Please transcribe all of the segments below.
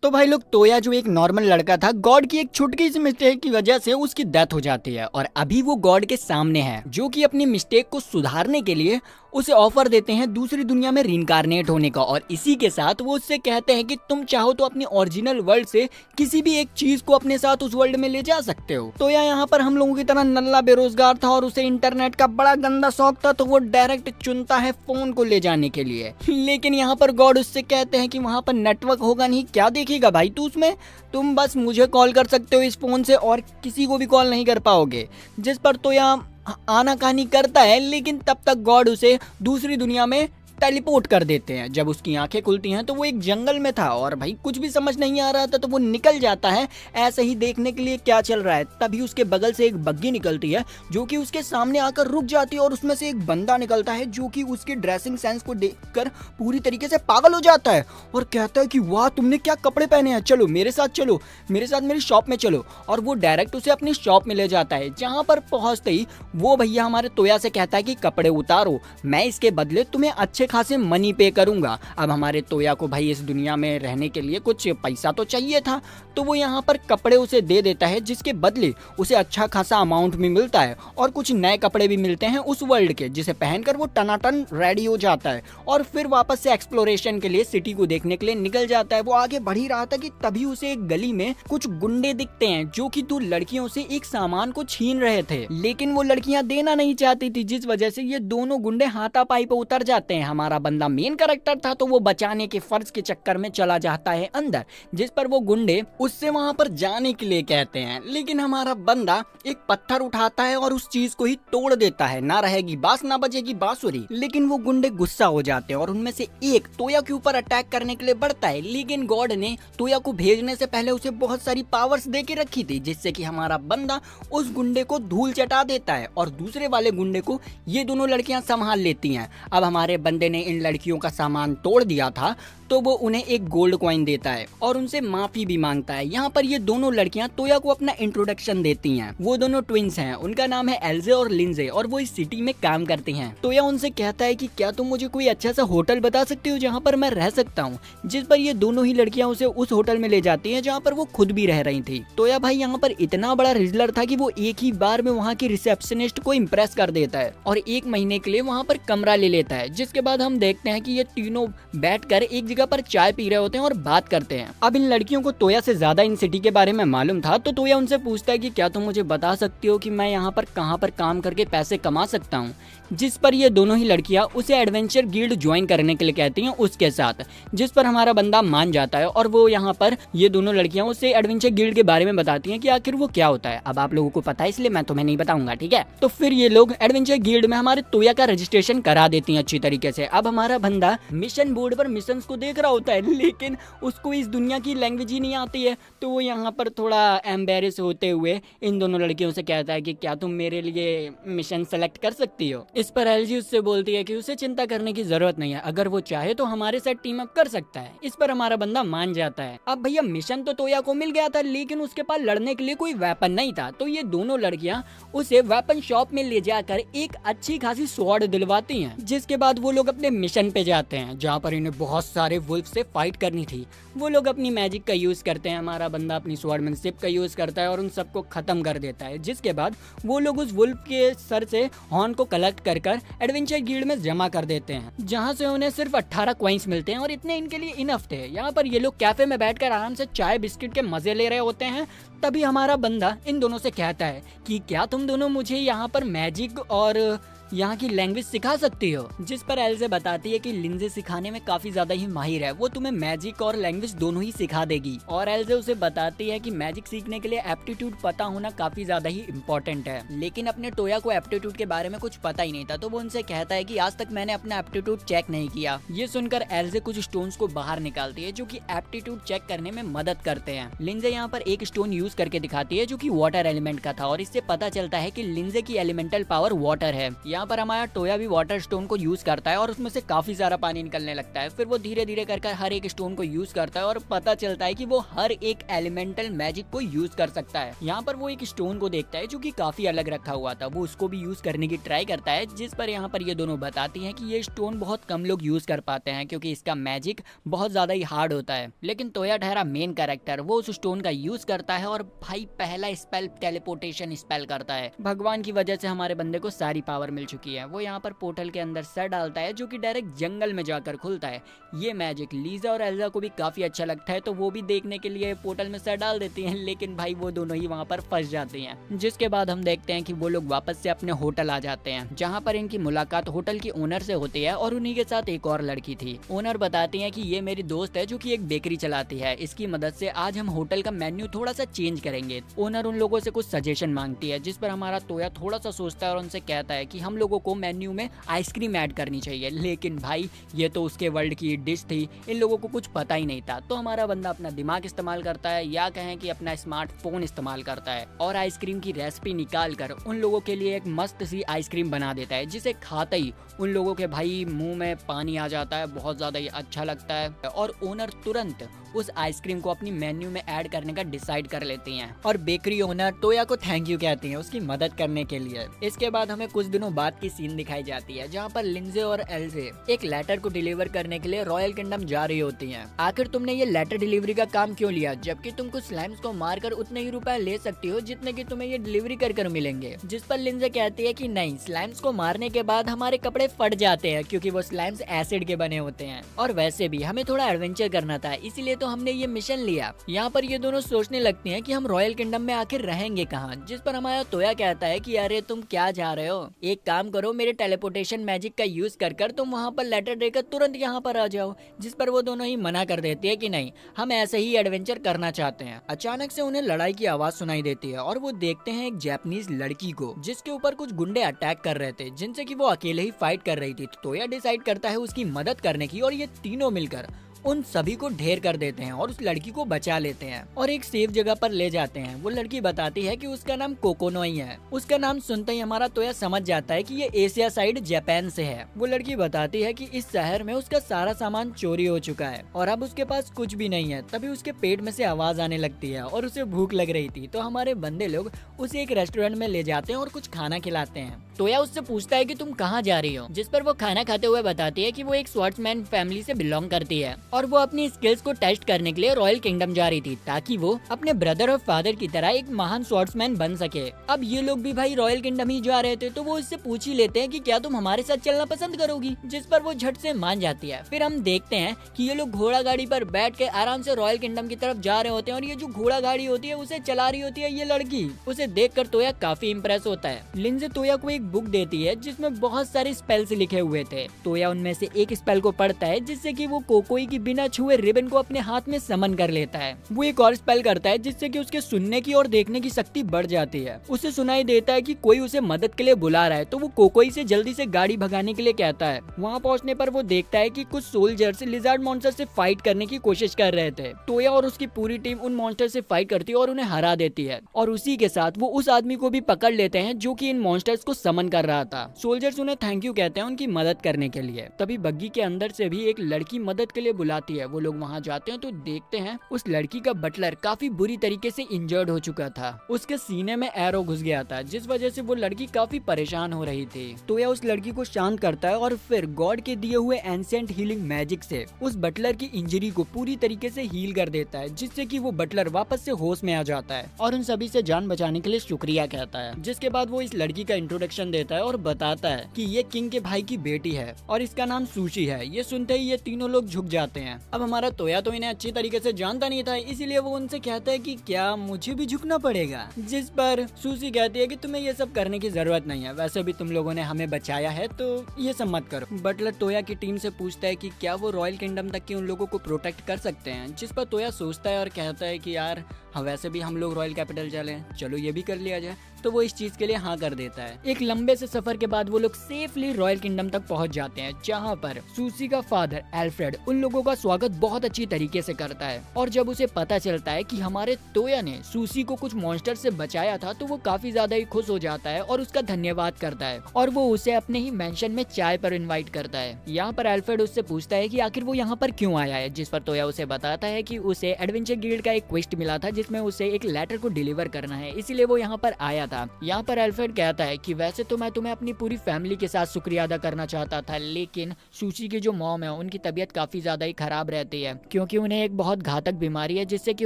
तो भाई लोग, तोया जो एक नॉर्मल लड़का था, गॉड की एक छुटकी सी मिस्टेक की वजह से उसकी डेथ हो जाती है और अभी वो गॉड के सामने है, जो कि अपनी मिस्टेक को सुधारने के लिए उसे ऑफर देते हैं दूसरी दुनिया में रीइंकारनेट होने का। और इसी के साथ वो उससे कहते हैं कि तुम चाहो तो अपनी ओरिजिनल वर्ल्ड से किसी भी एक चीज को अपने साथ उस वर्ल्ड में ले जा सकते हो। तो यहाँ पर हम लोगों की तरह नल्ला बेरोजगार था और उसे इंटरनेट का बड़ा गंदा शौक था, तो वो डायरेक्ट चुनता है फोन को ले जाने के लिए। लेकिन यहाँ पर गॉड उससे कहते हैं कि वहां पर नेटवर्क होगा नहीं, क्या देखेगा भाई तू उसमें, तुम बस मुझे कॉल कर सकते हो इस फोन से और किसी को भी कॉल नहीं कर पाओगे। जिस पर तो यहाँ आनाकानी करता है, लेकिन तब तक गॉड उसे दूसरी दुनिया में टेलीपोर्ट कर देते हैं। जब उसकी आंखें खुलती हैं तो वो एक जंगल में था और भाई कुछ भी समझ नहीं आ रहा था, तो वो निकल जाता है ऐसे ही देखने के लिए क्या चल रहा है। तभी उसके बगल से एक बग्गी निकलती है जो कि उसके सामने आकर रुक जाती है और उसमें से एक बंदा निकलता है जो कि उसके ड्रेसिंग सेंस को देखकर पूरी तरीके से पागल हो जाता है और कहता है कि वाह तुमने क्या कपड़े पहने हैं, चलो मेरे साथ चलो, मेरे साथ मेरी शॉप में चलो। और वो डायरेक्ट उसे अपनी शॉप में ले जाता है, जहाँ पर पहुंचते ही वो भैया हमारे तोया से कहता है कि कपड़े उतारो, मैं इसके बदले तुम्हें अच्छे खासे मनी पे करूंगा। अब हमारे तोया को भाई इस दुनिया में रहने के लिए कुछ पैसा तो चाहिए था, तो वो यहाँ पर कपड़े उसे दे देता है, जिसके बदले उसे अच्छा खासा अमाउंट भी मिलता है और कुछ नए कपड़े भी मिलते हैं उस वर्ल्ड के, जिसे पहनकर वो टनाटन रेडी हो जाता है और फिर वापस से एक्सप्लोरेशन के लिए सिटी को देखने के लिए निकल जाता है। वो आगे बढ़ ही रहा था कि तभी उसे एक गली में कुछ गुंडे दिखते हैं जो कि दो लड़कियों से एक सामान को छीन रहे थे, लेकिन वो लड़कियां देना नहीं चाहती थी, जिस वजह से ये दोनों गुंडे हाथापाई पे उतर जाते हैं। हमारा बंदा मेन कैरेक्टर था तो वो बचाने के फर्ज के चक्कर में चला जाता है अंदर, जिस पर वो गुंडे उससे वहां पर जाने के लिए कहते हैं, लेकिन हमारा बंदा एक पत्थर उठाता है और उस चीज को ही तोड़ देता है। ना रहेगी बांस ना बजेगी बांसुरी। लेकिन वो गुंडे गुस्सा हो जाते हैं और उनमें से एक तोया के ऊपर अटैक करने के लिए बढ़ता है, लेकिन गॉड ने तोया को भेजने से पहले उसे बहुत सारी पावर्स दे के रखी थी, जिससे कि हमारा बंदा उस गुंडे को धूल चटा देता है और दूसरे वाले गुंडे को ये दोनों लड़कियां संभाल लेती हैं। अब हमारे बंदे ने इन लड़कियों का सामान तोड़ दिया था, तो वो उन्हें एक गोल्ड कॉइन देता है और उनसे माफी भी मांगता है। यहाँ पर ये दोनों लड़कियां तोया को अपना इंट्रोडक्शन देती हैं। वो दोनों ट्विंस हैं, उनका नाम है एल्जे और लिंजे और वो इस सिटी में काम करती हैं। तोया उनसे कहता है कि क्या तुम मुझे कोई अच्छा सा होटल बता सकती हो जहाँ पर मैं रह सकता हूँ, जिस पर ये दोनों ही लड़कियां उसे उस होटल में ले जाती हैं जहाँ पर वो खुद भी रह रही थी। तोया भाई यहाँ पर इतना बड़ा रिजलर था कि वो एक ही बार में वहाँ की रिसेप्शनिस्ट को इम्प्रेस कर देता है और 1 महीने के लिए वहाँ पर कमरा ले लेता है। जिसके बाद हम देखते हैं कि ये तीनों बैठकर एक जगह पर चाय पी रहे होते हैं और बात करते हैं। अब इन लड़कियों को तोया से ज्यादा इन सिटी के बारे में मालूम था, तो तोया उनसे पूछता है कि क्या तुम मुझे बता सकती हो कि मैं यहाँ पर कहाँ पर काम करके पैसे कमा सकता हूँ, जिस पर ये दोनों ही लड़कियां उसे एडवेंचर गिल्ड ज्वाइन करने के लिए कहती हैं उसके साथ, जिस पर हमारा बंदा मान जाता है और वो यहाँ पर ये दोनों लड़कियां उसे एडवेंचर गिल्ड के बारे में बताती हैं कि आखिर वो क्या होता है। अब आप लोगों को पता है इसलिए मैं तुम्हें नहीं बताऊंगा, ठीक है। तो फिर ये लोग एडवेंचर गिल्ड में हमारे तोया का रजिस्ट्रेशन करा देती हैं अच्छी तरीके से। अब हमारा बंदा मिशन बोर्ड पर मिशन को देख रहा होता है, लेकिन उसको इस दुनिया की लैंग्वेज ही नहीं आती है, तो वो यहाँ पर थोड़ा एम्बेरस होते हुए इन दोनों लड़कियों से कहता है कि क्या तुम मेरे लिए मिशन सेलेक्ट कर सकती हो। इस पर एलजी उससे बोलती है कि उसे चिंता करने की जरूरत नहीं है, अगर वो चाहे तो हमारे साथ टीम अप कर सकता है। इस पर हमारा बंदा मान जाता है। अब भैया मिशन तो तोया को मिल गया था, लेकिन उसके पास लड़ने के लिए कोई वेपन नहीं था, तो ये दोनों लड़कियां उसे वेपन शॉप में ले जाकर एक अच्छी खासी स्वॉर्ड दिलवाती हैं। जिसके बाद वो लोग अपने मिशन पे जाते हैं, जहाँ पर इन्हें बहुत सारे वुल्फ से फाइट करनी थी। वो लोग अपनी मैजिक का यूज करते हैं, हमारा बंदा अपनी स्वॉर्डमैनशिप का यूज करता है और उन सबको खत्म कर देता है। जिसके बाद वो लोग उस वुल्फ के सर से हॉर्न को कलेक्ट कर एडवेंचर गिल्ड में जमा कर देते हैं, जहां से उन्हें सिर्फ 18 कॉइंस मिलते हैं और इतने इनके लिए इनफ थे। यहाँ पर ये लोग कैफे में बैठकर आराम से चाय बिस्किट के मजे ले रहे होते हैं। तभी हमारा बंदा इन दोनों से कहता है कि क्या तुम दोनों मुझे यहाँ पर मैजिक और यहाँ की लैंग्वेज सिखा सकती हो। जिस पर एल्जे बताती है कि लिंजे सिखाने में काफी ज्यादा ही माहिर है, वो तुम्हें मैजिक और लैंग्वेज दोनों ही सिखा देगी। और एल्जे उसे बताती है कि मैजिक सीखने के लिए एप्टीट्यूड पता होना काफी ज्यादा ही इम्पोर्टेंट है, लेकिन अपने तोया को एप्टीट्यूड के बारे में कुछ पता ही नहीं था, तो वो उनसे कहता है कि आज तक मैंने अपना एप्टीट्यूड चेक नहीं किया। ये सुनकर एल्जे कुछ स्टोन्स को बाहर निकालती है जो कि एप्टीट्यूड चेक करने में मदद करते हैं। लिंजे यहाँ पर एक स्टोन यूज करके दिखाती है जो कि वाटर एलिमेंट का था और इससे पता चलता है कि लिंजे की एलिमेंटल पावर वाटर है। यहाँ पर हमारा टोया भी वाटर स्टोन को यूज करता है और उसमें से काफी सारा पानी निकलने लगता है। फिर वो धीरे धीरे कर हर एक स्टोन को यूज करता है और पता चलता है कि वो हर एक एलिमेंटल मैजिक को यूज कर सकता है। यहाँ पर वो एक स्टोन को देखता है जो कि काफी अलग रखा हुआ था, वो उसको भी यूज करने की ट्राई करता है, जिस पर यहाँ पर ये दोनों बताती हैं कि ये स्टोन बहुत कम लोग यूज कर पाते हैं क्योंकि इसका मैजिक बहुत ज्यादा ही हार्ड होता है। लेकिन टोया ठहरा मेन कैरेक्टर, वो उस स्टोन का यूज करता है और भाई पहला स्पेल टेलीपोर्टेशन स्पेल करता है। भगवान की वजह से हमारे बंदे को सारी पावर मिल चुकी है। वो यहाँ पर पोर्टल के अंदर सर डालता है जो कि डायरेक्ट जंगल में जाकर खुलता है। ये मैजिक लीजा और एल्जा को भी काफी अच्छा लगता है तो वो भी देखने के लिए पोर्टल में सर डाल देती हैं, लेकिन भाई वो दोनों ही वहाँ पर फंस जाते हैं। जिसके बाद हम देखते हैं कि वो लोग वापस से अपने होटल आ जाते हैं, जहाँ पर इनकी मुलाकात होटल की ओनर से होती है और उन्हीं के साथ एक और लड़की थी। ओनर बताती है कि ये मेरी दोस्त है जो कि एक बेकरी चलाती है, इसकी मदद से आज हम होटल का मेन्यू थोड़ा सा चेंज करेंगे। ओनर उन लोगों से कुछ सजेशन मांगती है, जिस पर हमारा टोया थोड़ा सा सोचता है और उनसे कहता है कि हम लोगों को मेन्यू में आइसक्रीम ऐड करनी चाहिए। लेकिन भाई ये तो उसके वर्ल्ड की डिश थी, इन लोगों को कुछ पता ही नहीं था। तो हमारा बंदा अपना दिमाग इस्तेमाल करता है या कहें कि अपना स्मार्टफोन इस्तेमाल करता है और आइसक्रीम की रेसिपी निकाल कर उन लोगों के लिए एक मस्त सी आइसक्रीम बना देता है, जिसे खाते ही उन लोगों के भाई मुंह में पानी आ जाता है, बहुत ज्यादा ही अच्छा लगता है और ओनर तुरंत उस आइसक्रीम को अपनी मेन्यू में ऐड करने का डिसाइड कर लेती हैं और बेकरी ओनर टोया को थैंक यू कहती हैं उसकी मदद करने के लिए। इसके बाद हमें कुछ दिनों बाद की सीन दिखाई जाती है, जहाँ पर लिंजे और एल्जे एक लेटर को डिलीवर करने के लिए रॉयल किंगडम जा रही होती हैं। आखिर तुमने ये लेटर डिलीवरी का काम क्यों लिया, जबकि तुम कुछ स्लाइम्स को मारकर उतने ही रुपए ले सकती हो जितने की तुम्हें ये डिलीवरी कर मिलेंगे। जिस पर लिंजे कहती है कि नहीं, स्लाइम्स को मारने के बाद हमारे कपड़े फट जाते हैं क्योंकि वो स्लाइम्स एसिड के बने होते हैं और वैसे भी हमें थोड़ा एडवेंचर करना था, इसीलिए तो हमने ये मिशन लिया। यहाँ पर ये दोनों सोचने लगती हैं कि हम रॉयल किंगडम में आखिर रहेंगे कहाँ, जिस पर हमारा टोया कहता है कि अरे तुम क्या जा रहे हो, एक काम करो मेरे टेलीपोर्टेशन मैजिक का यूज कर तुम वहाँ पर लेटर देकर तुरंत यहाँ पर आ जाओ। जिस पर वो दोनों ही मना कर देती है कि नहीं, हम ऐसे ही एडवेंचर करना चाहते हैं। अचानक से उन्हें लड़ाई की आवाज सुनाई देती है और वो देखते हैं एक जापानीज लड़की को जिसके ऊपर कुछ गुंडे अटैक कर रहे थे, जिनसे कि वो अकेले ही फाइट कर रही थी। तो टोया डिसाइड करता है उसकी मदद करने की और ये तीनों मिलकर उन सभी को ढेर कर देते हैं और उस लड़की को बचा लेते हैं और एक सेफ जगह पर ले जाते हैं। वो लड़की बताती है कि उसका नाम कोकोनोई है। उसका नाम सुनते ही हमारा टोया समझ जाता है कि ये एशिया साइड जापान से है। वो लड़की बताती है कि इस शहर में उसका सारा सामान चोरी हो चुका है और अब उसके पास कुछ भी नहीं है। तभी उसके पेट में से आवाज आने लगती है और उसे भूख लग रही थी, तो हमारे बंदे लोग उसे एक रेस्टोरेंट में ले जाते हैं और कुछ खाना खिलाते हैं। टोया उससे पूछता है कि तुम कहाँ जा रही हो, जिस पर वो खाना खाते हुए बताती है कि वो एक स्वॉर्ड्समैन फैमिली से बिलोंग करती है और वो अपनी स्किल्स को टेस्ट करने के लिए रॉयल किंगडम जा रही थी ताकि वो अपने ब्रदर और फादर की तरह एक महान स्वॉर्ड्समैन बन सके। अब ये लोग भी भाई रॉयल किंगडम ही जा रहे थे, तो वो इससे पूछ ही लेते हैं कि क्या तुम हमारे साथ चलना पसंद करोगी, जिस पर वो झट से मान जाती है। फिर हम देखते हैं कि ये लोग घोड़ा गाड़ी पर बैठ के आराम से रॉयल किंगडम की तरफ जा रहे होते हैं और ये जो घोड़ा गाड़ी होती है उसे चला रही होती है ये लड़की। उसे देख कर टोया काफी इम्प्रेस होता है। लिंजे टोया को एक बुक देती है जिसमें बहुत सारे स्पेल्स लिखे हुए थे। टोया उनमें से एक स्पेल को पढ़ता है जिससे कि वो कोकोई की बिना छुए रिबन को अपने हाथ में समन कर लेता है। वो एक और स्पेल करता है जिससे कि उसके सुनने की और देखने की शक्ति बढ़ जाती है। उसे सुनाई देता है कि कोई उसे मदद के लिए बुला रहा है, तो वो कोकोई से जल्दी से गाड़ी भगाने के लिए कहता है। वहाँ पहुँचने पर वो देखता है कि कुछ सोल्जर्स लिजार्ड मॉन्स्टर से फाइट करने की कोशिश कर रहे थे। टोया और उसकी पूरी टीम उन मॉन्स्टर से फाइट करती है और उन्हें हरा देती है और उसी के साथ वो उस आदमी को भी पकड़ लेते हैं जो कि इन मॉन्स्टर्स को समन कर रहा था। सोल्जर्स उन्हें थैंक यू कहते हैं उनकी मदद करने के लिए। तभी बग्गी के अंदर से भी एक लड़की मदद के लिए बुलाती है। वो लोग वहाँ जाते हैं तो देखते हैं उस लड़की का बटलर काफी बुरी तरीके से इंजर्ड हो चुका था। उसके सीने में एरो घुस गया था, जिस वजह से वो लड़की काफी परेशान हो रही थी। तो यह उस लड़की को शांत करता है और फिर गॉड के दिए हुए एंशिएंट हीलिंग मैजिक से उस बटलर की इंजरी को पूरी तरीके से हील कर देता है, जिससे कि वो बटलर वापस से होश में आ जाता है और उन सभी से जान बचाने के लिए शुक्रिया कहता है। जिसके बाद वो इस लड़की का इंट्रोडक्शन देता है और बताता है कि ये किंग के भाई की बेटी है और इसका नाम सुशी है। ये सुनते ही ये तीनों लोग झुक जाते हैं। अब हमारा टोया तो इन्हें अच्छी तरीके से जानता नहीं था, इसीलिए वो उनसे कहता है कि क्या मुझे भी झुकना पड़ेगा, जिस पर सुशी कहती है कि तुम्हें ये सब करने की जरूरत नहीं है, वैसे भी तुम लोगों ने हमें बचाया है तो ये सब मत करो। बटलर टोया की टीम से पूछता है कि क्या वो रॉयल किंगडम तक के उन लोगों को प्रोटेक्ट कर सकते हैं, जिस पर टोया सोचता है और कहता है कि यार हाँ वैसे भी हम लोग रॉयल कैपिटल चले, चलो ये भी कर लिया जाए। तो वो इस चीज के लिए हाँ कर देता है। एक लंबे से सफर के बाद वो लोग सेफली रॉयल किंगडम तक पहुंच जाते हैं, जहाँ पर सूसी का फादर एल्फ्रेड उन लोगों का स्वागत बहुत अच्छी तरीके से करता है। और जब उसे पता चलता है कि हमारे तोया ने सूसी को कुछ मॉन्स्टर से बचाया था, तो वो काफी ज्यादा ही खुश हो जाता है और उसका धन्यवाद करता है और वो उसे अपने ही मेंशन में चाय पर इनवाइट करता है। यहाँ पर एल्फ्रेड उससे पूछता है कि आखिर वो यहाँ पर क्यों आया है, जिस पर तोया उसे बताता है कि उसे एडवेंचर गिल्ड का एक क्वेस्ट मिला था जिसमें उसे एक लेटर को डिलीवर करना है, इसीलिए वो यहाँ पर आया था। यहाँ पर एल्फ्रेड कहता है कि वैसे तो मैं तुम्हें अपनी पूरी फैमिली के साथ शुक्रिया अदा करना चाहता था, लेकिन सूसी की जो मॉम है उनकी तबीयत काफी ज्यादा ही खराब रहती है, क्योंकि उन्हें एक बहुत घातक बीमारी है जिससे कि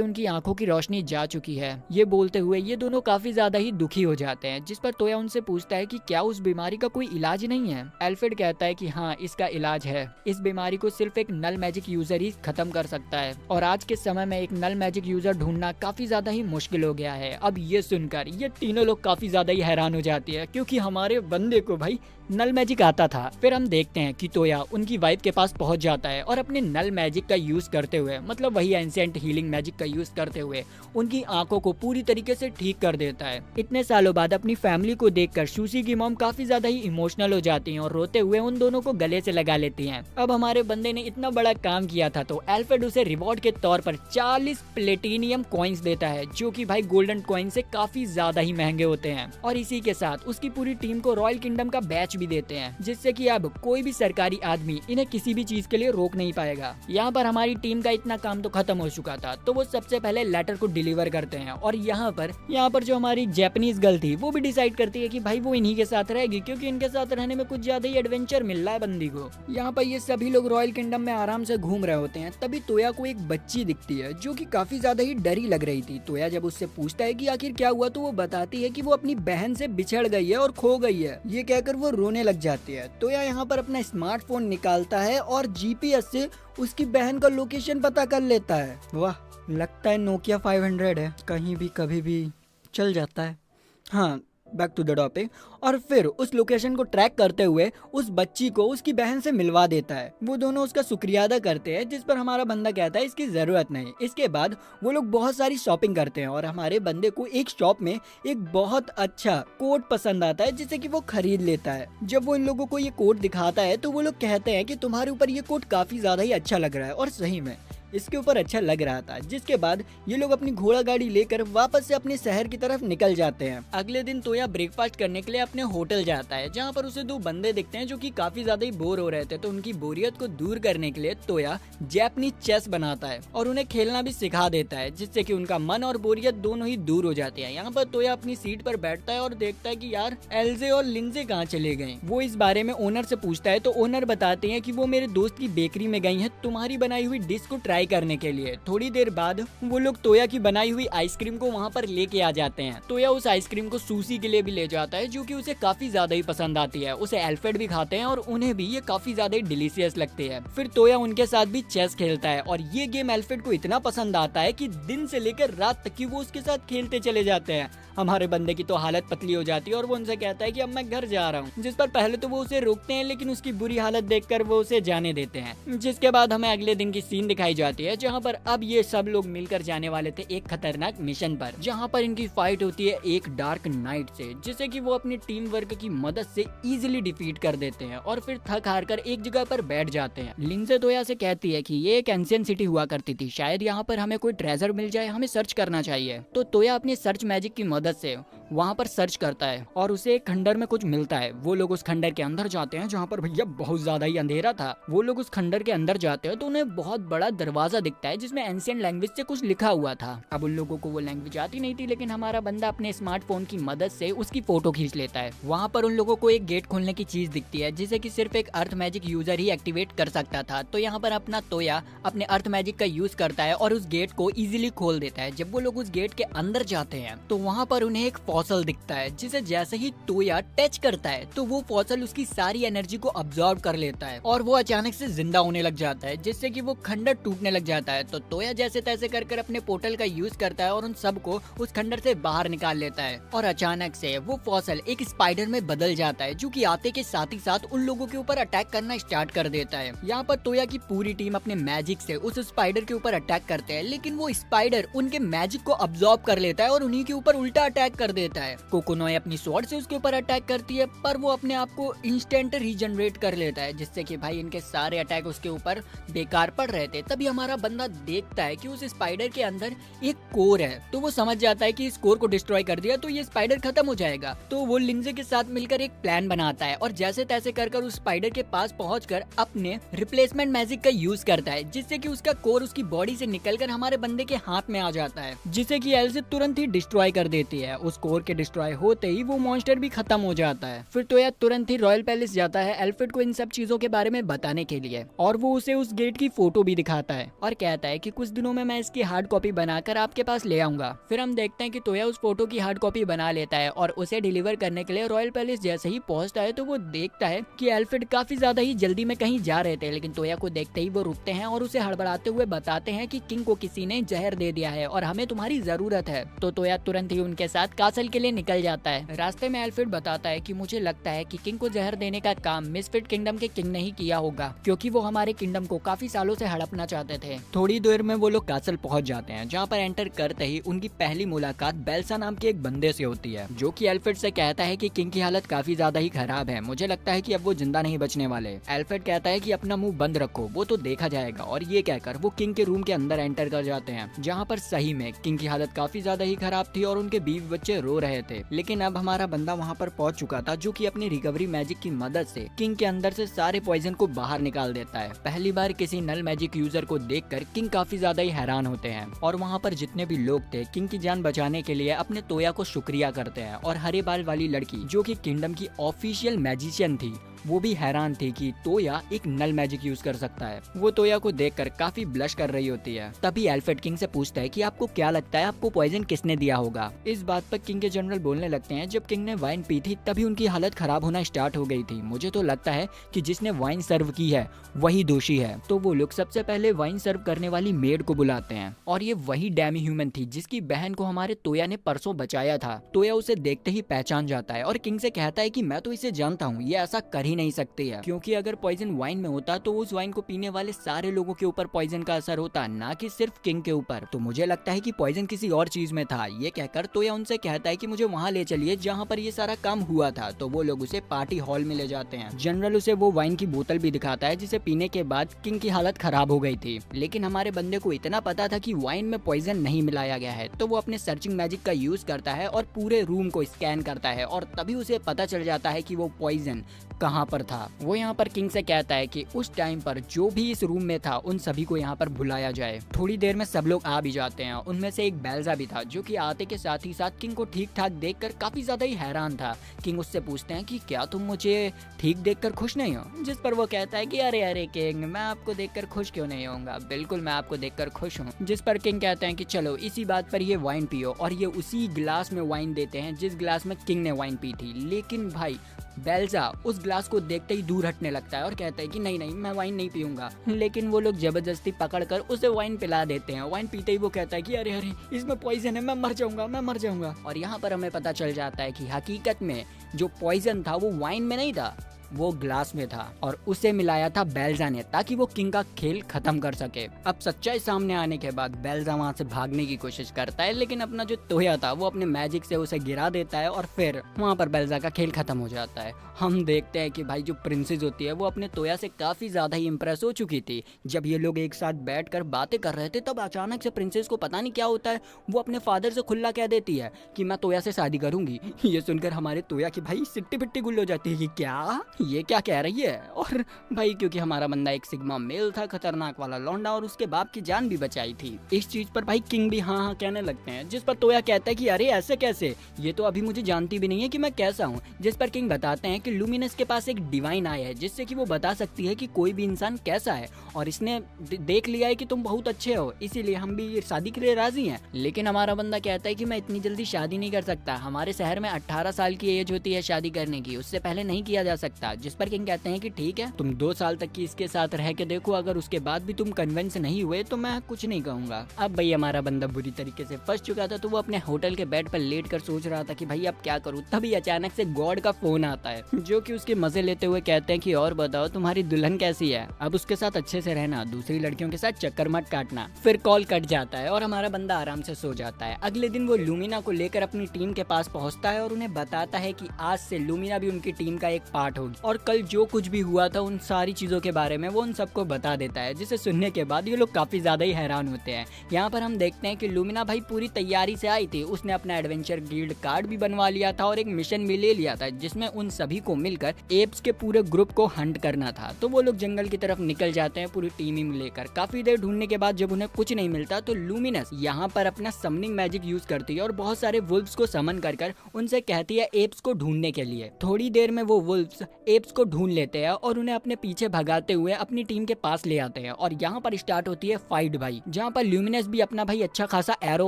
उनकी आंखों की रोशनी जा चुकी है। ये बोलते हुए ये दोनों काफी ज्यादा ही दुखी हो जाते हैं, जिस पर तोया उनसे पूछता है कि क्या उस बीमारी का कोई इलाज नहीं है। एल्फ्रेड कहता है कि हाँ, इसका इलाज है। इस बीमारी को सिर्फ एक नल मैजिक यूजर ही खत्म कर सकता है, और आज के समय में एक नल मैजिक यूजर ढूंढना काफी ज्यादा ही मुश्किल हो गया है। अब ये सुनकर ये तीनों लोग काफी ज्यादा ही हैरान हो जाती है, क्योंकि हमारे बंदे को भाई नल मैजिक आता था। फिर हम देखते हैं कि तोया उनकी वाइफ के पास पहुंच जाता है और अपने नल मैजिक का यूज करते हुए, मतलब वही एंशिएंट हीलिंग मैजिक का यूज करते हुए उनकी आंखों को पूरी तरीके से ठीक कर देता है। इतने सालों बाद अपनी फैमिली को देखकर सूसी की मॉम काफी ज्यादा ही इमोशनल हो जाती हैं और रोते हुए उन दोनों को गले से लगा लेती हैं। अब हमारे बंदे ने इतना बड़ा काम किया था, तो एल्फ्रेड उसे रिवॉर्ड के तौर पर 40 प्लेटिनियम कॉइन्स देता है, जो कि भाई गोल्डन कॉइन से काफी ज्यादा ही महंगे होते हैं। और इसी के साथ उसकी पूरी टीम को रॉयल किंगडम का बैच भी देते हैं, जिससे कि अब कोई भी सरकारी आदमी इन्हें किसी भी चीज के लिए रोक नहीं पाएगा। यहाँ पर हमारी टीम का इतना काम तो खत्म हो चुका था, तो वो सबसे पहले लेटर को डिलीवर करते हैं। और यहाँ पर जो हमारी जापानीज गर्ल थी वो भी डिसाइड करती है कि भाई वो इन्हीं के साथ रहेगी, क्योंकि इनके साथ रहने में कुछ ज्यादा ही एडवेंचर मिल रहा है बंदी को। यहाँ पर ये सभी लोग रॉयल किंगडम में आराम से घूम रहे होते हैं, तभी तोया को एक बच्ची दिखती है जो कि काफी ज्यादा ही डरी लग रही थी। तोया जब उससे पूछता है कि आखिर क्या हुआ, तो वो बताती है कि वो अपनी बहन से बिछड़ गई है और खो गई है। ये कहकर वो रोने लग जाती है। तोया यहाँ पर अपना स्मार्टफोन निकालता है और जीपीएस से उसकी बहन का लोकेशन पता कर लेता है। वाह, लगता है नोकिया 500 है, कहीं भी कभी भी चल जाता है। हाँ, बैक टू द टॉपिक। और फिर उस लोकेशन को ट्रैक करते हुए उस बच्ची को उसकी बहन से मिलवा देता है। वो दोनों उसका शुक्रिया अदा करते हैं, जिस पर हमारा बंदा कहता है इसकी जरूरत नहीं। इसके बाद वो लोग बहुत सारी शॉपिंग करते हैं और हमारे बंदे को एक शॉप में एक बहुत अच्छा कोट पसंद आता है, जिसे कि वो खरीद लेता है। जब वो इन लोगों को ये कोट दिखाता है, तो वो लोग कहते हैं कि तुम्हारे ऊपर ये कोट काफी ज्यादा ही अच्छा लग रहा है, और सही में इसके ऊपर अच्छा लग रहा था। जिसके बाद ये लोग अपनी घोड़ा गाड़ी लेकर वापस से अपने शहर की तरफ निकल जाते हैं। अगले दिन तोया ब्रेकफास्ट करने के लिए अपने होटल जाता है, जहाँ पर उसे दो बंदे दिखते हैं जो कि काफी ज्यादा ही बोर हो रहे थे। तो उनकी बोरियत को दूर करने के लिए तोया जापानीज चेस बनाता है और उन्हें खेलना भी सिखा देता है, जिससे कि उनका मन और बोरियत दोनों ही दूर हो जाती है। यहाँ पर तोया अपनी सीट पर बैठता है और देखता है कि यार एल्जे और लिंजे कहाँ चले गए। वो इस बारे में ओनर से पूछता है, तो ओनर बताते हैं कि वो मेरे दोस्त की बेकरी में गई है तुम्हारी बनाई हुई डिश को ट्राई करने के लिए। थोड़ी देर बाद वो लोग तोया की बनाई हुई आइसक्रीम को वहाँ पर लेके आ जाते हैं। तोया उस आइसक्रीम को सूसी के लिए भी ले जाता है, जो कि उसे काफी ज्यादा ही पसंद आती है। उसे एल्फ्रेड भी खाते हैं और उन्हें भी ये काफी ज्यादा ही डिलीशियस लगती है। फिर तोया उनके साथ भी चेस खेलता है और ये गेम एल्फ्रेड को इतना पसंद आता है कि दिन से लेकर रात तक की वो उसके साथ खेलते चले जाते हैं। हमारे बंदे की तो हालत पतली हो जाती है और वो उनसे कहता है कि अब मैं घर जा रहा हूँ, जिस पर पहले तो वो उसे रोकते हैं, लेकिन उसकी बुरी हालत देखकर वो उसे जाने देते हैं। जिसके बाद हमें अगले दिन की सीन दिखाई जाती है, जहाँ पर अब ये सब लोग मिलकर जाने वाले थे एक खतरनाक मिशन पर, जहाँ पर इनकी फाइट होती है एक डार्क नाइट से, जिसे कि वो अपनी टीम वर्क की मदद से इजीली डिफीट कर देते हैं और फिर थक हार कर एक जगह पर बैठ जाते हैं। लिंजे तोया से कहती है कि ये एक एंशिएंट सिटी हुआ करती थी, शायद यहाँ पर हमें कोई ट्रेजर मिल जाए, हमें सर्च करना चाहिए। तो तोया अपनी सर्च मैजिक की मदद से वहाँ पर सर्च करता है और उसे एक खंडर में कुछ मिलता है। वो लोग उस खंडर के अंदर जाते हैं, जहाँ पर भैया बहुत ज्यादा ही अंधेरा था। वो लोग उस खंडर के अंदर जाते हैं तो उन्हें बहुत बड़ा दरवाजा दिखता है, जिसमें एंशिएंट लैंग्वेज से कुछ लिखा हुआ था। अब उन लोगों को वो लैंग्वेज आती नहीं थी, लेकिन हमारा बंदा अपने स्मार्टफोन की मदद से उसकी फोटो खींच लेता है। वहाँ पर उन लोगों को एक गेट खोलने की चीज दिखती है, जिसे कि सिर्फ एक अर्थ मैजिक यूजर ही एक्टिवेट कर सकता था। तो यहाँ पर अपना तोया अपने अर्थ मैजिक का यूज करता है और उस गेट को इजीली खोल देता है। जब वो लोग उस गेट के अंदर जाते हैं तो वहाँ पर उन्हें एक फॉसल दिखता है जिसे जैसे ही तोया टच करता है तो वो फॉसल उसकी सारी एनर्जी को अब्सॉर्ब कर लेता है और वो अचानक से जिंदा होने लग जाता है, जिससे कि वो खंडर टूटने लग जाता है। तो तोया जैसे तैसे कर अपने पोर्टल का यूज करता है और उन सबको उस खंडर से बाहर निकाल लेता है और अचानक से वो फॉसल एक स्पाइडर में बदल जाता है जो कि आते के साथ ही साथ उन लोगों के ऊपर अटैक करना स्टार्ट कर देता है। यहाँ पर तोया की पूरी टीम अपने मैजिक से उस स्पाइडर के ऊपर अटैक करते हैं, लेकिन वो स्पाइडर उनके मैजिक को अब्सॉर्ब कर लेता है और उन्हीं के ऊपर उल्टा अटैक कर देता है। कोकोनोए अपनी स्वॉर्ड से उसके ऊपर अटैक करती है, पर वो अपने आप को इंस्टेंट रीजनरेट कर लेता है, जिससे कि भाई इनके सारे अटैक उसके ऊपर बेकार पड़ रहे थे। तभी हमारा बंदा देखता है कि उस स्पाइडर के अंदर एक कोर है, तो वो समझ जाता है कि इस कोर को डिस्ट्रॉय कर दिया तो ये स्पाइडर खत्म हो जाएगा। तो वो लिंजे के साथ मिलकर एक प्लान बनाता है और जैसे तैसे कर उस स्पाइडर के पास पहुंचकर अपने रिप्लेसमेंट मैजिक का यूज करता है, जिससे कि उसका कोर उसकी बॉडी से निकलकर हमारे बंदे के हाथ में आ जाता है, जिसे कि एल्जिद तुरंत ही डिस्ट्रॉय कर देती है। उस कोर के डिस्ट्रॉय होते ही वो मॉन्स्टर भी खत्म हो जाता है। फिर तोया तुरंत ही रॉयल पैलेस जाता है एल्फ्रेड को इन सब चीजों के बारे में बताने के लिए और वो उसे उस गेट की फोटो भी दिखाता है और कहता है कि कुछ दिनों में मैं इसकी हार्ड कॉपी बनाकर आपके पास ले आऊंगा। फिर हम देखते हैं कि तोया उस फोटो की हार्ड कॉपी बना लेता है और उसे डिलीवर करने के लिए रॉयल पैलेस जैसे ही पहुंचता है तो वो देखता है कि एल्फ्रेड काफी ज्यादा ही जल्दी में कहीं जा रहे थे, लेकिन तोया को देखते ही वो रुकते हैं और उसे हड़बड़ाते हुए बताते हैं कि किंग को किसी ने जहर दे दिया है और हमें तुम्हारी जरूरत है। तो तोया तुरंत ही उनके साथ कासल के लिए निकल जाता है। रास्ते में एल्फ्रेड बताता है कि मुझे लगता है कि किंग को जहर देने का काम मिसफिट किंगडम के किंग ने ही किया होगा, क्योंकि वो हमारे किंगडम को काफी सालों से हड़पना चाहते थे। थोड़ी देर में वो लोग कासल पहुंच जाते हैं, जहाँ पर एंटर करते ही उनकी पहली मुलाकात बेल्सा नाम के एक बंदे से होती है, जो कि एल्फ्रेड से कहता है कि किंग की हालत काफी ज्यादा ही खराब है, मुझे लगता है कि अब वो जिंदा नहीं बचने वाले। एल्फ्रेड कहता है कि अपना मुंह बंद रखो, वो तो देखा जाएगा, और ये कहकर वो किंग के रूम के अंदर एंटर कर जाते हैं, जहाँ पर सही में किंग की हालत काफी ज्यादा ही खराब थी और उनके बीवी बच्चे रो रहे थे। लेकिन अब हमारा बंदा वहाँ पर पहुंच चुका था, जो कि अपनी रिकवरी मैजिक की मदद से किंग के अंदर से सारे पॉइजन को बाहर निकाल देता है। पहली बार किसी नल मैजिक यूजर को देखकर किंग काफी ज्यादा ही हैरान होते हैं और वहाँ पर जितने भी लोग थे किंग की जान बचाने के लिए अपने तोया को शुक्रिया करते हैं। और हरे बाल वाली लड़की, जो कि किंगडम की ऑफिशियल मैजिशियन थी, वो भी हैरान थी कि तोया एक नल मैजिक यूज कर सकता है। वो तोया को देखकर काफी ब्लश कर रही होती है। तभी एल्फ्रेड किंग से पूछता है कि आपको क्या लगता है आपको पॉइजन किसने दिया होगा। इस बात पर किंग के जनरल बोलने लगते हैं, जब किंग ने वाइन पी थी तभी उनकी हालत खराब होना स्टार्ट हो गई थी, मुझे तो लगता है कि जिसने वाइन सर्व की है वही दोषी है। तो वो लोग सबसे पहले वाइन सर्व करने वाली मेड को बुलाते हैं और ये वही डेमी ह्यूमन थी जिसकी बहन को हमारे तोया ने परसों बचाया था। तोया उसे देखते ही पहचान जाता है और किंग से कहता है कि मैं तो इसे जानता हूँ, ये ऐसा कर ही नहीं सकती है, क्योंकि अगर पॉइजन वाइन में होता तो उस वाइन को पीने वाले सारे लोगों के ऊपर पॉइजन का असर होता, ना कि सिर्फ किंग के ऊपर। तो मुझे लगता है कि पॉइजन किसी और चीज में था। ये कहकर तोया उनसे कहता है कि मुझे वहाँ ले चलिए जहाँ पर ये सारा काम हुआ था। तो वो लोग उसे पार्टी हॉल में ले जाते हैं। जनरल उसे वो वाइन की बोतल भी दिखाता है जिसे पीने के बाद किंग की हालत खराब हो गई थी, लेकिन हमारे बंदे को इतना पता था कि वाइन में पॉइजन नहीं मिलाया गया है, तो वो अपने सर्चिंग मैजिक का यूज करता है और पूरे रूम को स्कैन करता है और तभी उसे पता चल जाता है कि वो पॉइजन कहाँ पर था। वो यहाँ पर किंग से कहता है कि उस टाइम पर जो भी इस रूम में था उन सभी को यहाँ पर बुलाया जाए। थोड़ी देर में सब लोग आ भी जाते हैं, उनमें से एक बेल्जा भी था, जो कि आते के साथ ही साथ किंग को ठीक ठाक देखकर काफी ज्यादा ही हैरान था। किंग उससे पूछते हैं कि क्या तुम मुझे ठीक देखकर खुश नहीं हो, जिस पर वो कहता है कि अरे अरे किंग, मैं आपको देखकर खुश क्यों नहीं होऊंगा, बिल्कुल मैं आपको देखकर खुश हूँ। जिस पर किंग कहते हैं कि चलो इसी बात पर ये वाइन पियो, और ये उसी गिलास में वाइन देते हैं जिस गिलास में किंग ने वाइन पी थी। लेकिन भाई बेल्जा उस ग्लास को देखते ही दूर हटने लगता है और कहता है कि नहीं नहीं, मैं वाइन नहीं पीऊंगा। लेकिन वो लोग जबरदस्ती पकड़कर उसे वाइन पिला देते हैं। वाइन पीते ही वो कहता है कि अरे अरे इसमें पॉइजन है, मैं मर जाऊंगा, मैं मर जाऊंगा। और यहाँ पर हमें पता चल जाता है कि हकीकत में जो पॉइजन था वो वाइन में नहीं था, वो ग्लास में था और उसे मिलाया था बेल्जा ने, ताकि वो किंग का खेल खत्म कर सके। अब सच्चाई सामने आने के बाद बेल्जा वहाँ से भागने की कोशिश करता है, लेकिन अपना जो तोया था वो अपने मैजिक से उसे गिरा देता है और फिर वहाँ पर बेल्जा का खेल खत्म हो जाता है। हम देखते हैं कि भाई जो प्रिंसेस होती है वो अपने तोया से काफी ज्यादा ही इम्प्रेस हो चुकी थी। जब ये लोग एक साथ बैठकर बातें कर रहे थे तब अचानक से प्रिंसेस को पता नहीं क्या होता है, वो अपने फादर से खुला कह देती है कि मैं तोया से शादी करूंगी। ये सुनकर हमारे तोया की भाई सिट्टी पिट्टी गुल हो जाती है कि क्या, ये क्या कह रही है। और भाई क्योंकि हमारा बंदा एक सिग्मा मेल था, खतरनाक वाला लौंडा, और उसके बाप की जान भी बचाई थी। इस चीज पर भाई किंग भी हाँ हाँ कहने लगते हैं, जिस पर तोया कहता है कि अरे ऐसे कैसे, ये तो अभी मुझे जानती भी नहीं है कि मैं कैसा हूँ। जिस पर किंग बताते हैं कि लूमिनस के पास एक डिवाइन आई है जिससे कि वो बता सकती है कि कोई भी इंसान कैसा है, और इसने देख लिया है कि तुम बहुत अच्छे हो, इसीलिए हम भी शादी के लिए राजी हैं। लेकिन हमारा बंदा कहता है कि मैं इतनी जल्दी शादी नहीं कर सकता, हमारे शहर में 18 साल की एज होती है शादी करने की, उससे पहले नहीं किया जा सकता। जिस पर किंग कहते हैं कि ठीक है, तुम 2 साल तक की इसके साथ रह के देखो, अगर उसके बाद भी तुम कन्विंस नहीं हुए तो मैं कुछ नहीं कहूंगा। अब भाई हमारा बंदा बुरी तरीके से फंस चुका था, तो वो अपने होटल के बेड पर लेट कर सोच रहा था कि भाई अब क्या करूँ। तभी अचानक से गॉड का फोन आता है, जो कि उसके मजे लेते हुए कहते हैं कि और बताओ तुम्हारी दुल्हन कैसी है, अब उसके साथ अच्छे से रहना, दूसरी लड़कियों के साथ चक्कर मत काटना। फिर कॉल कट जाता है और हमारा बंदा आराम से सो जाता है। अगले दिन वो लूमिना को लेकर अपनी टीम के पास पहुंचता है और उन्हें बताता है कि आज से लूमिना भी उनकी टीम का एक पार्ट होगी, और कल जो कुछ भी हुआ था उन सारी चीजों के बारे में वो उन सबको बता देता है, जिसे सुनने के बाद ये लोग काफी ज्यादा ही हैरान होते हैं। यहाँ पर हम देखते हैं कि लूमिना भाई पूरी तैयारी से आई थी, उसने अपना एडवेंचर गिल्ड कार्ड भी बनवा लिया था और एक मिशन भी ले लिया था, जिसमें उन सभी को मिलकर एप्स के पूरे ग्रुप को हंट करना था। तो वो लोग जंगल की तरफ निकल जाते हैं पूरी टीम लेकर। काफी देर ढूंढने के बाद जब उन्हें कुछ नहीं मिलता तो लूमिनस यहाँ पर अपना समनिंग मैजिक यूज करती है और बहुत सारे वुल्फ्स को समन कर उनसे कहती है एप्स को ढूंढने के लिए। थोड़ी देर में वो वुल्फ्स एप्स को ढूंढ लेते हैं और उन्हें अपने पीछे भगाते हुए अपनी टीम के पास ले आते हैं, और यहाँ पर स्टार्ट होती है फाइट भाई, जहाँ पर लूमिनस भी अपना भाई अच्छा खासा एरो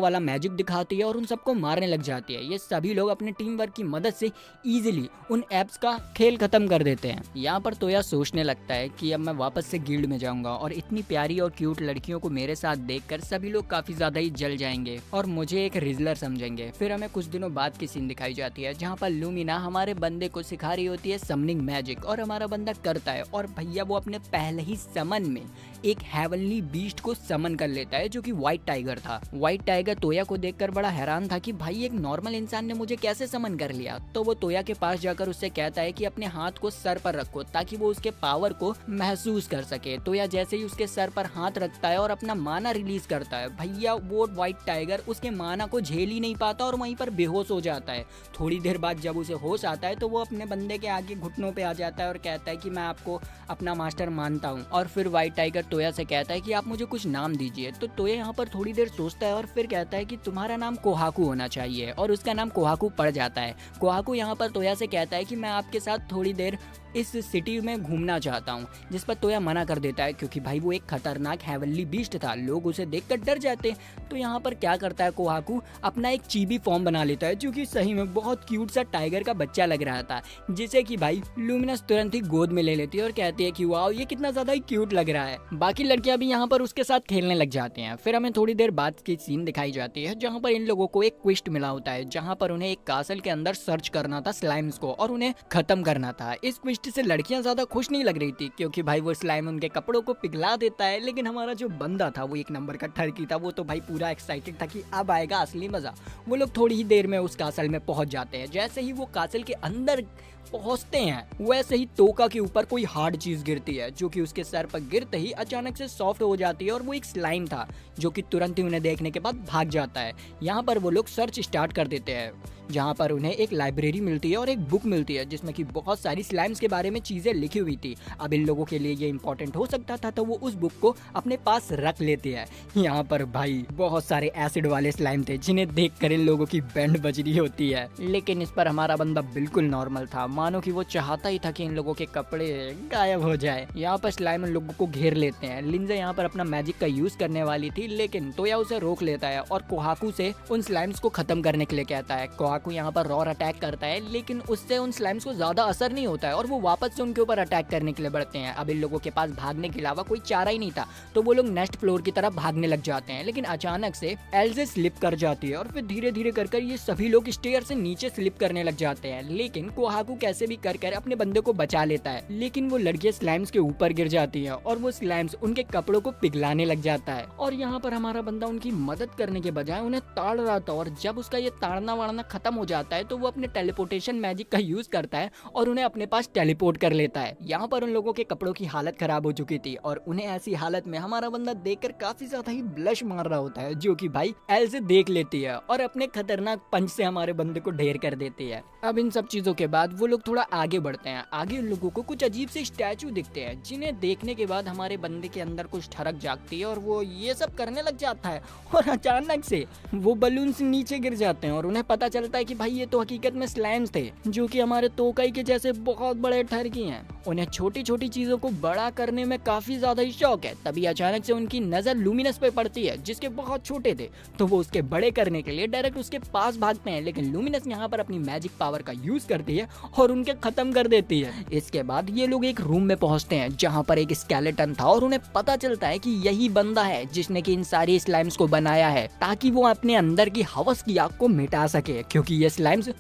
वाला मैजिक दिखाती है और उन सबको मारने लग जाती है। ये सभी लोग अपने टीम वर्क की मदद से इजीली उन एप्स का खेल खत्म कर देते हैं। यहाँ पर तोया सोचने लगता है कि अब मैं वापस से गिल्ड में जाऊंगा और इतनी प्यारी और क्यूट लड़कियों को मेरे साथ देखकर सभी लोग काफी ज्यादा ही जल जाएंगे और मुझे एक रिजलर समझेंगे। फिर हमें कुछ दिनों बाद की सीन दिखाई जाती है, जहाँ पर लूमिना हमारे बंदे को सिखा रही होती है समनिंग मैजिक, और हमारा बंदा करता है और भैया वो अपने पहले ही समन में एक हेवनली बीस्ट को समन कर लेता है, जो कि व्हाइट टाइगर था। व्हाइट टाइगर तोया को देखकर बड़ा हैरान था कि भाई एक नॉर्मल इंसान ने मुझे कैसे समन कर लिया। तो वो तोया के पास जाकर उससे कहता है कि अपने हाथ को सर पर रखो ताकि वो उसके पावर को महसूस कर सके। तोया जैसे ही उसके सर पर हाथ रखता है और अपना माना रिलीज करता है, भैया वो व्हाइट टाइगर उसके माना को झेल ही नहीं पाता और वहीं पर बेहोश हो जाता है। थोड़ी देर बाद जब उसे होश आता है तो वो अपने बंदे के आगे घुटनों पे आ जाता है और कहता है कि मैं आपको अपना मास्टर मानता हूँ। और फिर व्हाइट टाइगर तोया से कहता है कि आप मुझे कुछ नाम दीजिए। तो तोया यहाँ पर थोड़ी देर सोचता है और फिर कहता है कि तुम्हारा नाम कोहाकू होना चाहिए, और उसका नाम कोहाकू पड़ जाता है। कोहाकू यहाँ पर तोया से कहता है कि मैं आपके साथ थोड़ी देर इस सिटी में घूमना चाहता हूँ, जिस पर तोया मना कर देता है क्योंकि भाई वो एक खतरनाक हेवनली बीस्ट था, लोग उसे देखकर डर जाते। तो यहाँ पर क्या करता है कोहाकू, अपना एक चीबी फॉर्म बना लेता है, जो कि सही में बहुत क्यूट सा टाइगर का बच्चा लग रहा था, जिसे कि भाई लूमिनस तुरंत ही गोद में ले लेती है और कहती है कि वाओ ये कितना ज्यादा ही क्यूट लग रहा है। बाकी लड़कियां भी यहाँ पर उसके साथ खेलने लग जाती हैं। फिर हमें थोड़ी देर बाद की सीन दिखाई जाती है, जहाँ पर इन लोगों को एक क्विस्ट मिला होता है, जहाँ पर उन्हें एक कासल के अंदर सर्च करना था स्लाइम्स को और उन्हें खत्म करना था। इस क्विस्ट से लड़कियां ज्यादा खुश नहीं लग रही थी क्योंकि भाई वो स्लाइम उनके कपड़ों को पिघला देता है, लेकिन हमारा जो बंदा था वो एक नंबर का ठरकी था, वो तो भाई पूरा एक्साइटेड था कि अब आएगा असली मजा। वो लोग थोड़ी ही देर में उस कासल में पहुंच जाते हैं। जैसे ही वो कासल के अंदर पहुंचते हैं वैसे ही तोका के ऊपर कोई हार्ड चीज गिरती है, जो कि उसके सर पर गिरते ही अचानक से सॉफ्ट हो जाती है, और वो एक स्लाइम था जो कि तुरंत ही उन्हें देखने के बाद भाग जाता है। यहाँ पर वो लोग सर्च स्टार्ट कर देते हैं, जहाँ पर उन्हें एक लाइब्रेरी मिलती है और एक बुक मिलती है जिसमें कि बहुत सारी स्लाइम्स के बारे में चीजें लिखी हुई थी। अब इन लोगों के लिए ये इंपॉर्टेंट हो सकता था, तो वो उस बुक को अपने पास रख लेते हैं। यहाँ पर भाई बहुत सारे एसिड वाले स्लाइम थे जिन्हें देखकर इन लोगों की बैंड बज रही होती है, लेकिन इस पर हमारा बंदा बिल्कुल नॉर्मल था, मानो कि वो चाहता ही था कि इन लोगों के कपड़े गायब हो जाए। यहाँ पर स्लाइम इन लोगों को घेर लेते हैं। लिंजे यहाँ पर अपना मैजिक का यूज करने वाली थी, लेकिन तोया उसे रोक लेता है और कोहाकू से उन स्लाइम्स को खत्म करने के लिए कहता है। कोहाकू यहाँ पर रॉर अटैक करता है, लेकिन उससे उन स्लाइम्स को ज्यादा असर नहीं होता है और वो वापस से उनके ऊपर अटैक करने के लिए बढ़ते हैं। अब इन लोगों के पास भागने के अलावा कोई चारा ही नहीं था, तो वो लोग नेक्स्ट फ्लोर की तरफ भागने लग जाते हैं, लेकिन अचानक से एल्जे स्लिप कर जाती है और फिर धीरे धीरे कर ये सभी लोग स्टेयर से नीचे स्लिप करने लग जाते हैं। लेकिन कोहाकू कैसे भी कर अपने बंदे को बचा लेता है, लेकिन वो लड़कियां स्लाइम्स के ऊपर गिर जाती है और वो स्लाइम्स उनके कपड़ों को पिघलाने लग जाता है। और यहाँ पर हमारा बंदा उनकी मदद करने के बजाय उन्हें ताड़ रहा था, और जब उसका ये ताड़ना वाड़ना खत्म हो जाता है तो वो अपने टेलीपोर्टेशन मैजिक का यूज करता है और उन्हें अपने पास टेलीपोर्ट कर लेता है। यहाँ पर उन लोगों के कपड़ों की हालत खराब हो चुकी थी और उन्हें ऐसी हालत में हमारा बंदा देखकर काफी ज्यादा ही ब्लश मार रहा होता है, जो कि भाई एल से देख लेती है और अपने खतरनाक पंच से हमारे बंदे को ढेर कर देती है। अब इन सब चीजों के बाद वो लोग थोड़ा आगे बढ़ते हैं। आगे उन लोगों को कुछ अजीब से स्टैचू दिखते हैं, जिन्हें देखने के बाद हमारे बंदे के अंदर कुछ ठरक जागती है और वो ये सब करने लग जाता है। और अचानक से वो बलून से नीचे गिर जाते हैं और उन्हें पता चलता है कि भाई ये तो हकीकत में स्लाइम्स थे, जो कि हमारे तोकाई के जैसे बहुत बड़े ठरकी हैं। उन्हें छोटी छोटी चीजों को बड़ा करने में काफी ज्यादा ही शौक है। तभी अचानक से उनकी नजर लूमिनस पे पड़ती है, जिसके बहुत छोटे थे, तो वो उसके बड़े करने के लिए डायरेक्ट उसके पास भागते हैं। लेकिन लूमिनस यहाँ पर अपनी मैजिक पावर का यूज करती है और उनके खत्म कर देती है। इसके बाद ये लोग एक रूम में पहुंचते हैं जहाँ पर एक स्केलेटन था और उन्हें पता चलता है कि यही बंदा है जिसने कि इन सारी स्लाइम्स को बनाया है, ताकि वो अपने अंदर की हवस की आग को मिटा सके, क्योंकि ये स्लाइम्स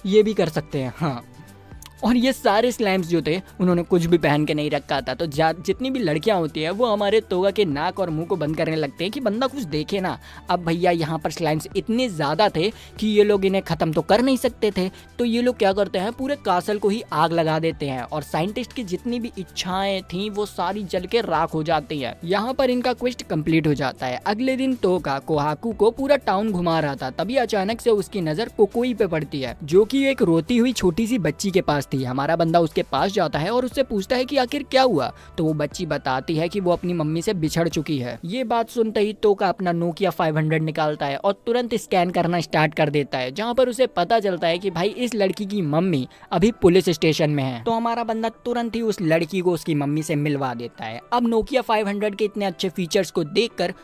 ये भी कर सकते हैं। हाँ, और ये सारे स्लाइम्स जो थे उन्होंने कुछ भी पहन के नहीं रखा था। तो जितनी भी लड़कियां होती हैं वो हमारे तोगा के नाक और मुंह को बंद करने लगते हैं कि बंदा कुछ देखे ना। अब भैया यहाँ पर स्लाइम्स इतने ज़्यादा थे कि ये लोग इन्हें ख़त्म तो कर नहीं सकते थे, तो ये लोग क्या करते हैं, पूरे कासल को ही आग लगा देते हैं और साइंटिस्ट की जितनी भी इच्छाएं थी वो सारी जल के राख हो जाती है। यहाँ पर इनका क्वेस्ट कंप्लीट हो जाता है। अगले दिन तोगा कोहाकू को पूरा टाउन घुमा रहा था, तभी अचानक से उसकी नज़र कोकोई पे पड़ती है, जो कि एक रोती हुई छोटी सी बच्ची के पास थी। हमारा बंदा उसके पास जाता है और उससे पूछता है कि आखिर क्या हुआ, तो वो बच्ची बताती है कि वो अपनी मम्मी से बिछड़ चुकी है। ये बात सुनते ही तोका अपना नोकिया 500 निकालता है और तुरंत स्कैन करना स्टार्ट कर देता है, जहाँ पर उसे पता चलता है कि भाई इस लड़की की मम्मी अभी पुलिस स्टेशन में है। तो हमारा बंदा तुरंत ही उस लड़की को उसकी मम्मी से मिलवा देता है। अब नोकिया 500 के इतने अच्छे फीचर्स को देखकर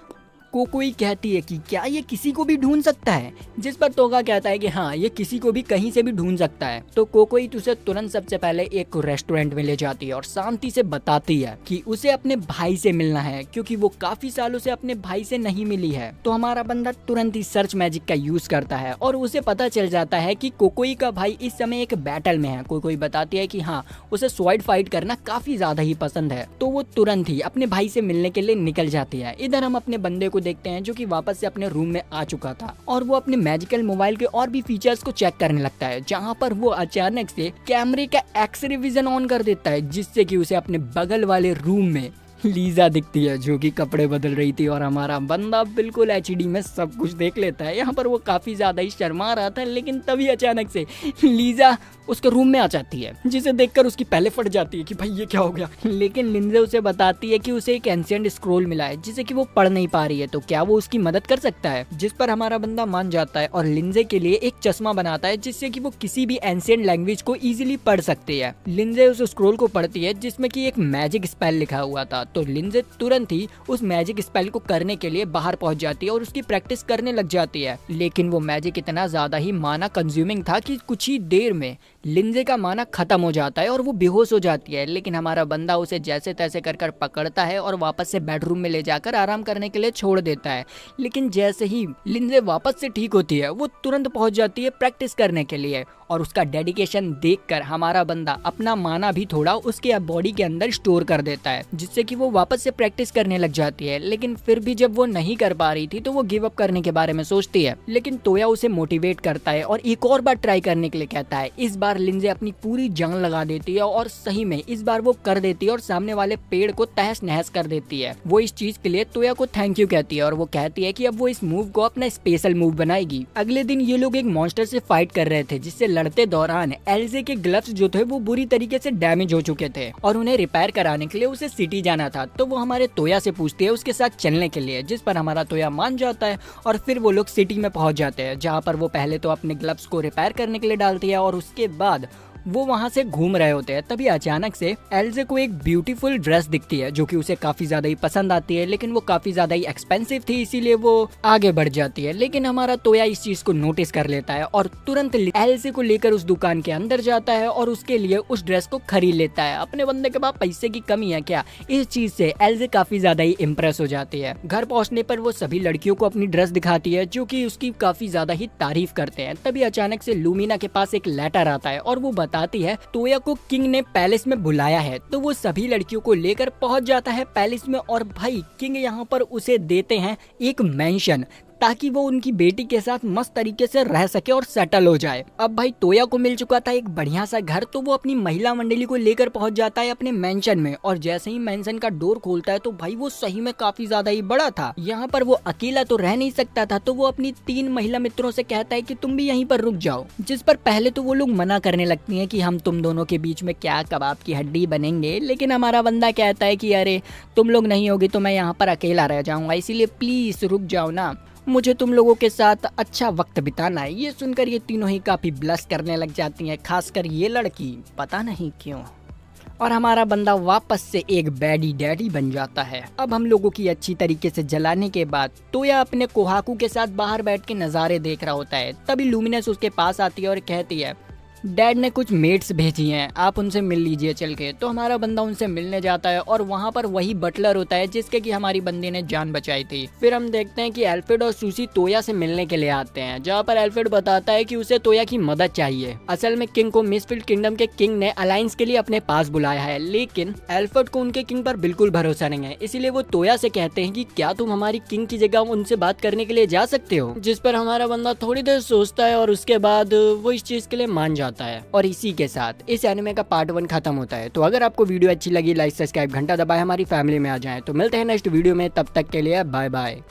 कोकोई कहती है कि क्या ये किसी को भी ढूंढ सकता है, जिस पर तोगा कहता है कि हाँ, ये किसी को भी कहीं से भी ढूंढ सकता है। तो कोकोई उसे तुरंत सबसे पहले एक रेस्टोरेंट में ले जाती है और शांति से बताती है कि उसे अपने भाई से मिलना है, क्योंकि वो काफी सालों से अपने भाई से नहीं मिली है। तो हमारा बंदा तुरंत ही सर्च मैजिक का यूज करता है और उसे पता चल जाता है कि कोकोई का भाई इस समय एक बैटल में है। कोकोई बताती है कि हाँ, उसे स्वॉर्ड फाइट करना काफी ज्यादा ही पसंद है, तो वो तुरंत ही अपने भाई से मिलने के लिए निकल जाती है। इधर हम अपने बंदे को देखते हैं जो कि वापस से अपने रूम में आ चुका था और वो अपने मैजिकल मोबाइल के और भी फीचर्स को चेक करने लगता है, जहां पर वो अचानक से कैमरे का एक्सरे विजन ऑन कर देता है, जिससे कि उसे अपने बगल वाले रूम में लीजा दिखती है, जो कि कपड़े बदल रही थी। और हमारा बंदा बिल्कुल एचडी में सब कुछ देख लेता है। यहाँ पर वो काफी ज्यादा ही शर्मा रहा था, लेकिन तभी अचानक से लीजा उसके रूम में आ जाती है, जिसे देखकर उसकी पहले फट जाती है कि भाई ये क्या हो गया। लेकिन लिंजे उसे बताती है कि उसे एक एंशिएंट स्क्रोल मिला है जिसे कि वो पढ़ नहीं पा रही है, तो क्या वो उसकी मदद कर सकता है, जिस पर हमारा बंदा मान जाता है और लिंजे के लिए एक चश्मा बनाता है जिससे कि वो किसी भी एंशिएंट लैंग्वेज को इजीली पढ़ सकती है। लिंजे उस स्क्रोल को पढ़ती है जिसमें कि एक मैजिक स्पेल लिखा हुआ था, तो लिंजे तुरंत ही उस मैजिक स्पेल को करने के लिए बाहर पहुंच जाती है और उसकी प्रैक्टिस करने लग जाती है। लेकिन वो मैजिक इतना ज्यादा ही माना कंज्यूमिंग था कि कुछ ही देर में लिंजे का माना खत्म हो जाता है और वो बेहोश हो जाती है। लेकिन हमारा बंदा उसे जैसे तैसे कर पकड़ता है और वापस से बेडरूम में ले जाकर आराम करने के लिए छोड़ देता है। लेकिन जैसे ही लिंजे वापस से ठीक होती है, वो तुरंत पहुंच जाती है प्रैक्टिस करने के लिए और उसका डेडिकेशन देखकर हमारा बंदा अपना माना भी थोड़ा उसके बॉडी के अंदर स्टोर कर देता है, जिससे कि वो वापस से प्रैक्टिस करने लग जाती है। लेकिन फिर भी जब वो नहीं कर पा रही थी तो वो गिव अप करने के बारे में सोचती है, लेकिन तोया उसे मोटिवेट करता है और एक और बार ट्राई करने के लिए कहता है। इस बार लिंजे अपनी पूरी जान लगा देती है और सही में इस बार वो कर देती है और सामने वाले पेड़ को तहस नहस कर देती है। वो इस चीज के लिए तोया को थैंक यू कहती है और वो कहती है कि अब वो इस मूव को अपना स्पेशल मूव बनाएगी। अगले दिन ये लोग एक मॉन्स्टर से फाइट कर रहे थे, जिससे लड़ते दौरान एल्जे के ग्लव्स जो थे वो बुरी तरीके से डैमेज हो चुके थे और उन्हें रिपेयर कराने के लिए उसे सिटी जाना था। तो वो हमारे तोया से पूछती है उसके साथ चलने के लिए, जिस पर हमारा तोया मान जाता है और फिर वो लोग सिटी में पहुंच जाते हैं, जहां पर वो पहले तो अपने ग्लव्स को रिपेयर करने के लिए डालती है और उसके बाद वो वहाँ से घूम रहे होते हैं। तभी अचानक से एल्जे को एक ब्यूटीफुल ड्रेस दिखती है जो कि उसे काफी ज्यादा ही पसंद आती है, लेकिन वो काफी ज्यादा ही एक्सपेंसिव थी, इसीलिए वो आगे बढ़ जाती है। लेकिन हमारा तोया इस चीज को नोटिस कर लेता है और तुरंत एल्जे को लेकर उस दुकान के अंदर जाता है और उसके लिए उस ड्रेस को खरीद लेता है। अपने बंदे के पास पैसे की कमी है क्या? इस चीज से एल्जे काफी ज्यादा ही इम्प्रेस हो जाती है। घर पहुंचने पर वो सभी लड़कियों को अपनी ड्रेस दिखाती है जो कि उसकी काफी ज्यादा ही तारीफ करते हैं। तभी अचानक से लूमिना के पास एक लेटर आता है और वो बताती है तोया को किंग ने पैलेस में बुलाया है। तो वो सभी लड़कियों को लेकर पहुंच जाता है पैलेस में और भाई किंग यहाँ पर उसे देते हैं एक मेंशन, ताकि वो उनकी बेटी के साथ मस्त तरीके से रह सके और सेटल हो जाए। अब भाई तोया को मिल चुका था एक बढ़िया सा घर, तो वो अपनी महिला मंडली को लेकर पहुंच जाता है अपने मेंशन में। और जैसे ही मेंशन का डोर खोलता है तो भाई वो सही में काफी ज्यादा ही बड़ा था। यहाँ पर वो अकेला तो रह नहीं सकता था, तो वो अपनी 3 महिला मित्रों से कहता है कि तुम भी यहीं पर रुक जाओ। जिस पर पहले तो वो लोग मना करने लगती हैं कि हम तुम दोनों के बीच में क्या कबाब की हड्डी बनेंगे, लेकिन हमारा बंदा कहता है कि अरे तुम लोग नहीं होगी तो मैं यहाँ पर अकेला रह जाऊंगा, इसीलिए प्लीज रुक जाओ ना, मुझे तुम लोगों के साथ अच्छा वक्त बिताना है। ये सुनकर ये तीनों ही काफी ब्लश करने लग जाती हैं, खासकर ये लड़की, पता नहीं क्यों। और हमारा बंदा वापस से एक बैडी डैडी बन जाता है। अब हम लोगों की अच्छी तरीके से जलाने के बाद तोया अपने कोहाकू के साथ बाहर बैठ के नज़ारे देख रहा होता है। तभी लूमिनस उसके पास आती है और कहती है डैड ने कुछ मेट्स भेजी हैं, आप उनसे मिल लीजिए चल के। तो हमारा बंदा उनसे मिलने जाता है और वहाँ पर वही बटलर होता है जिसके की हमारी बंदी ने जान बचाई थी। फिर हम देखते हैं कि एल्फ्रेड और सूसी तोया से मिलने के लिए आते हैं, जहाँ पर एल्फ्रेड बताता है कि उसे तोया की मदद चाहिए। असल में किंग को मिसफील्ड किंगडम के किंग ने अलायंस के लिए अपने पास बुलाया है, लेकिन एल्फ्रेड को उनके किंग पर बिल्कुल भरोसा नहीं है। इसीलिए वो तोया से कहते हैं कि क्या तुम हमारी किंग की जगह उनसे बात करने के लिए जा सकते हो। जिस पर हमारा बंदा थोड़ी देर सोचता है और उसके बाद वो इस चीज के लिए मान जाता है। और इसी के साथ इस एनिमे का पार्ट 1 खत्म होता है। तो अगर आपको वीडियो अच्छी लगी, लाइक सब्सक्राइब घंटा दबाए हमारी फैमिली में आ जाएं। तो मिलते हैं नेक्स्ट वीडियो में, तब तक के लिए बाय बाय।